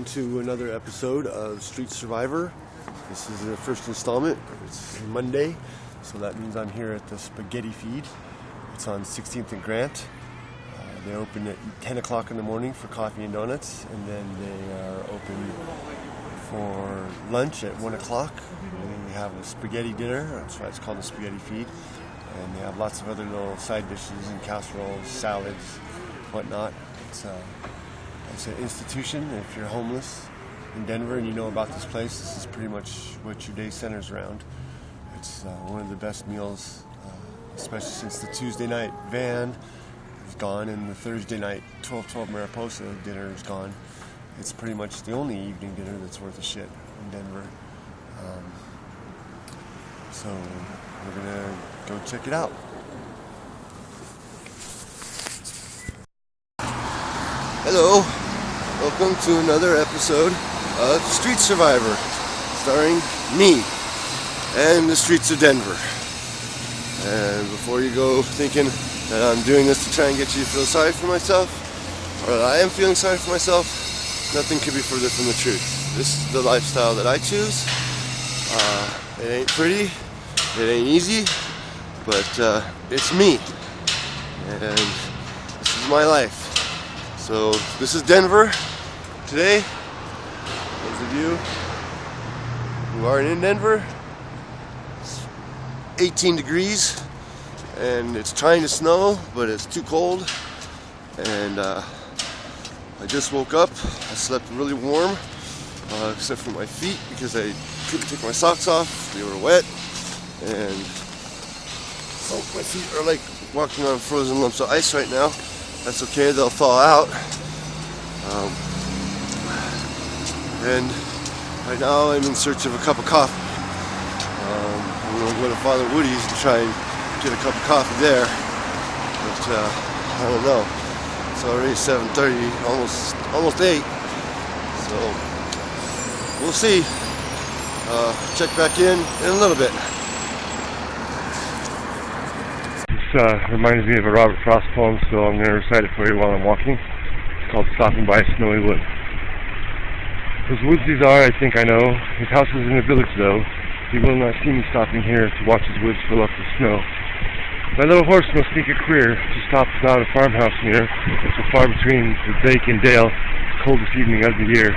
welcome to another episode of Street Survivor. This is the first installment. It's Monday, so that means I'm here at the Spaghetti Feed. It's on 16th and Grant. They open at 10 o'clock in the morning for coffee and donuts, and then they are open for lunch at 1 o'clock. They have a spaghetti dinner, that's why it's called the Spaghetti Feed. And they have lots of other little side dishes and casseroles, salads, whatnot. It's an institution. If you're homeless in Denver and you know about this place, this is pretty much what your day centers around. It's one of the best meals, especially since the Tuesday night van is gone and the Thursday night 12-12 Mariposa dinner is gone. It's pretty much the only evening dinner that's worth a shit in Denver. So we're gonna go check it out. Hello, welcome to another episode of Street Survivor, starring me and the streets of Denver. And before you go thinking that I'm doing this to try and get you to feel sorry for myself, or that I am feeling sorry for myself, nothing could be further from the truth. This is the lifestyle that I choose. It ain't pretty, it ain't easy, but it's me, and this is my life. So this is Denver today. Those of you who aren't in Denver, it's 18 degrees and it's trying to snow, but it's too cold. And I just woke up. I slept really warm, except for my feet because I couldn't take my socks off. They were wet, and so my feet are like walking on frozen lumps of ice right now. That's okay, they'll thaw out. And right now I'm in search of a cup of coffee. I'm going to go to Father Woody's to try and get a cup of coffee there. But I don't know. It's already 7:30, almost 8. So we'll see. Check back in a little bit. Reminds me of a Robert Frost poem, so I'm going to recite it for you while I'm walking. It's called Stopping by a Snowy Wood. Whose woods these are, I think I know. His house is in a village, though. He will not see me stopping here to watch his woods fill up with snow. My little horse must think it queer to stop without a farmhouse near, so far between the lake and dale, the coldest evening of the year.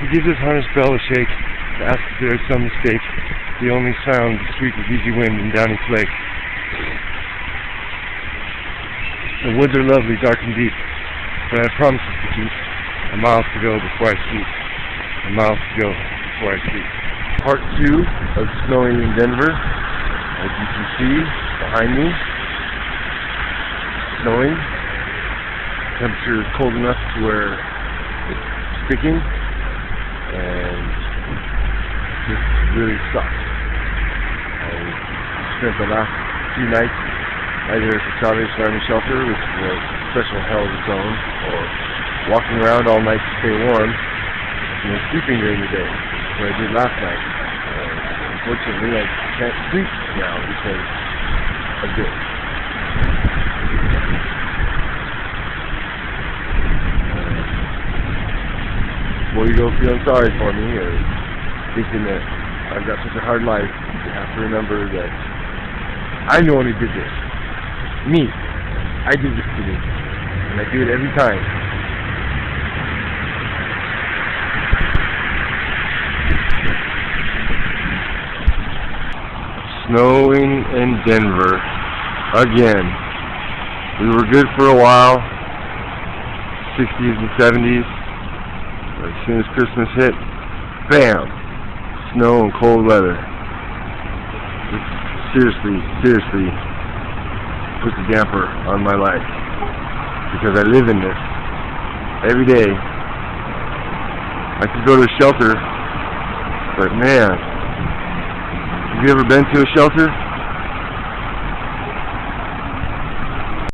He gives his harness bell a shake to ask if there is some mistake. The only sound, the sweep of easy wind and downy flake. The woods are lovely, dark and deep, but I have promises to keep. A mile to go before I sleep. A mile to go before I sleep. Part 2 of snowing in Denver. As you can see behind me, snowing. Temperature is cold enough to where it's sticking, and this really sucks. I spent the last few nights either at the Salvation Army shelter, which was special hell of its own, or walking around all night to stay warm, and then sleeping during the day, what I did last night. Unfortunately, I can't sleep now because of this. Before you go feeling sorry for me, or thinking that I've got such a hard life, you have to remember that I'm the one who did this. Me. I do this to me. And I do it every time. Snowing in Denver. Again. We were good for a while. 60s and 70s. But as soon as Christmas hit, bam! Snow and cold weather. Seriously puts a damper on my life, because I live in this every day. I could go to a shelter, but man, have you ever been to a shelter?